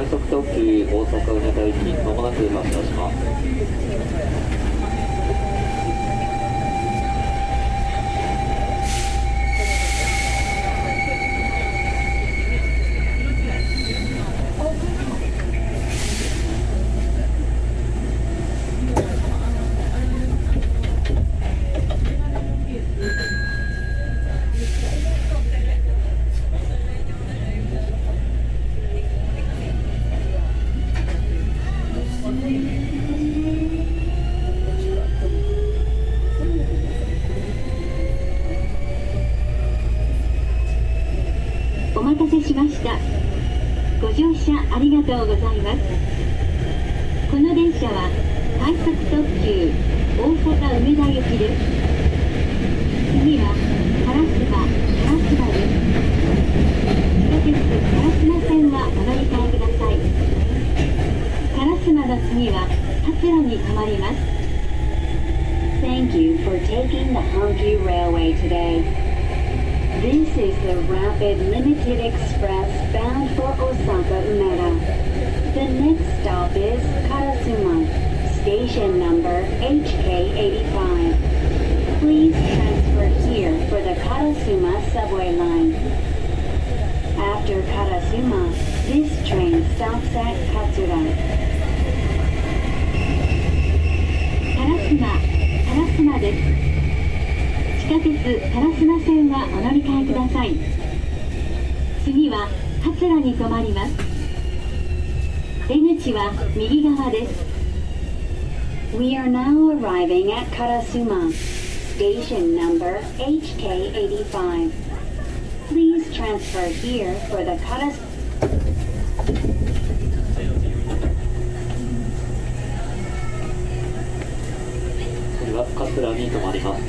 快速特急大阪梅田行きまもなく発車します。お待たせしました。ご乗車ありがとうございます。この電車は快速特急大阪梅田行きです。次は烏丸です。地下鉄烏丸線はお乗り換えください。烏丸の次は桂に停まります。 Thank you for taking the Hankyu Railway today.This is the Rapid Limited Express bound for Osaka Umeda. The next stop is Karasuma, station number HK85. Please transfer here for the Karasuma subway line. After Karasuma, this train stops at Katsura. 烏丸です。地下鉄烏丸線はお乗り換えください。次は桂に停まります。出口は右側です。 We are now arriving at Karasuma, station number HK85. Please transfer here for the Karasuma. 次は桂に停まります。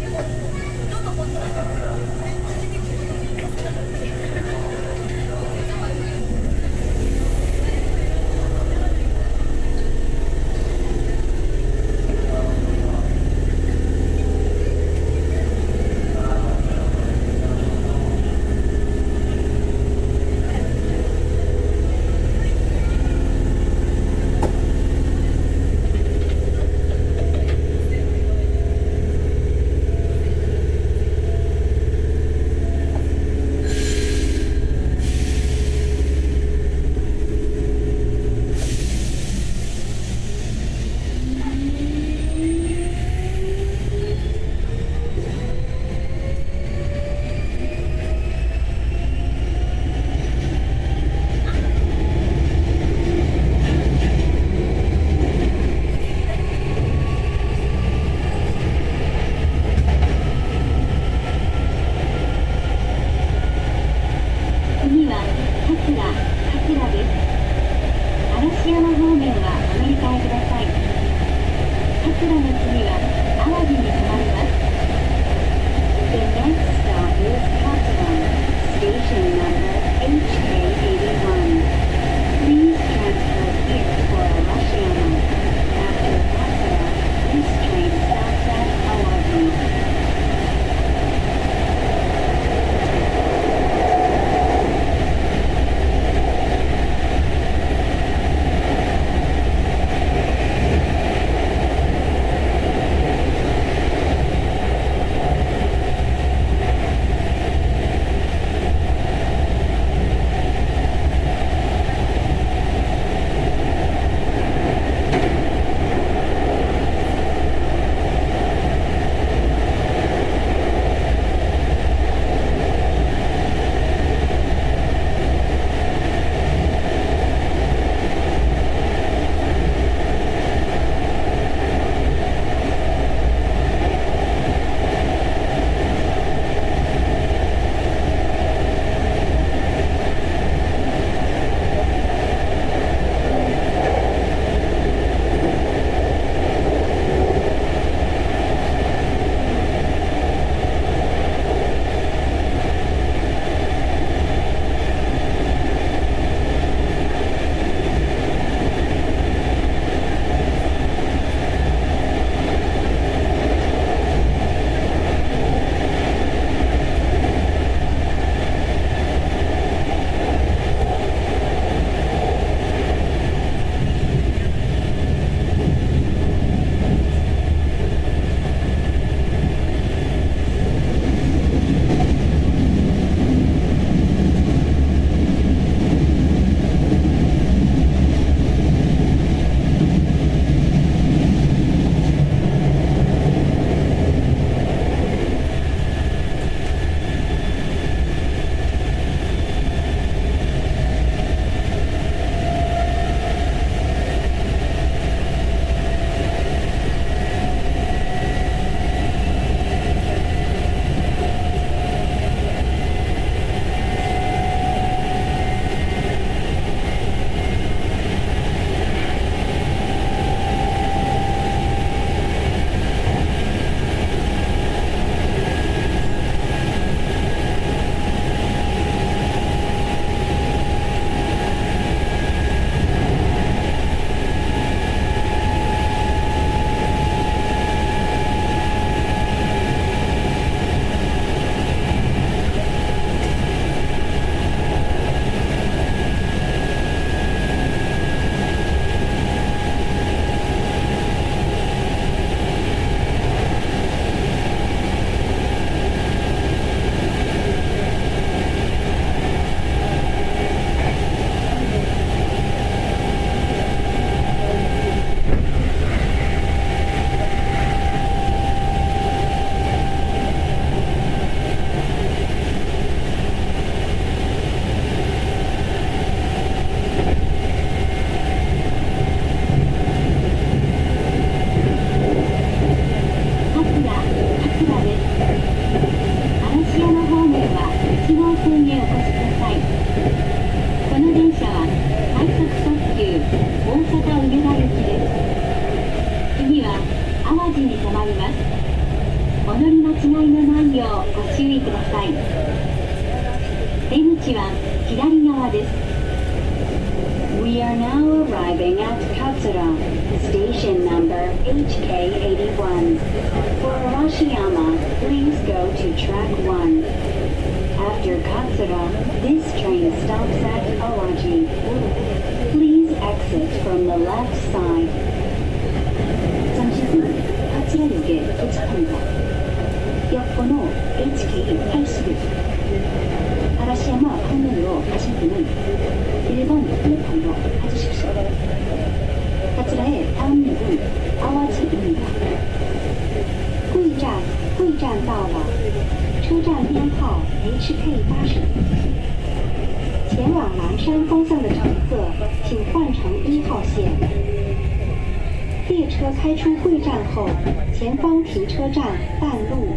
方にお越しください。この電車は快速特急大阪梅田行きです。次は淡路に停まります。お乗り間違いのないようご注意ください。出口は左側です。We are now arriving at Katsura, station number HK81. For Arashiyama, please go to track 1. After Katsura, this train stops at Awaji. Please exit from the left side. 잠시 후 카츠라역에 도착합니다. 역번호 HK80. 아라시야마 방면으로 가실 분은 1번 플랫폼으로 가주십시오. 카츠라의 다음 역은 아와지입니다. 贵站到了，车站编号 HK80。前往南山方向的乘客，请换乘1号线。列车开出贵站后，前方停车站半路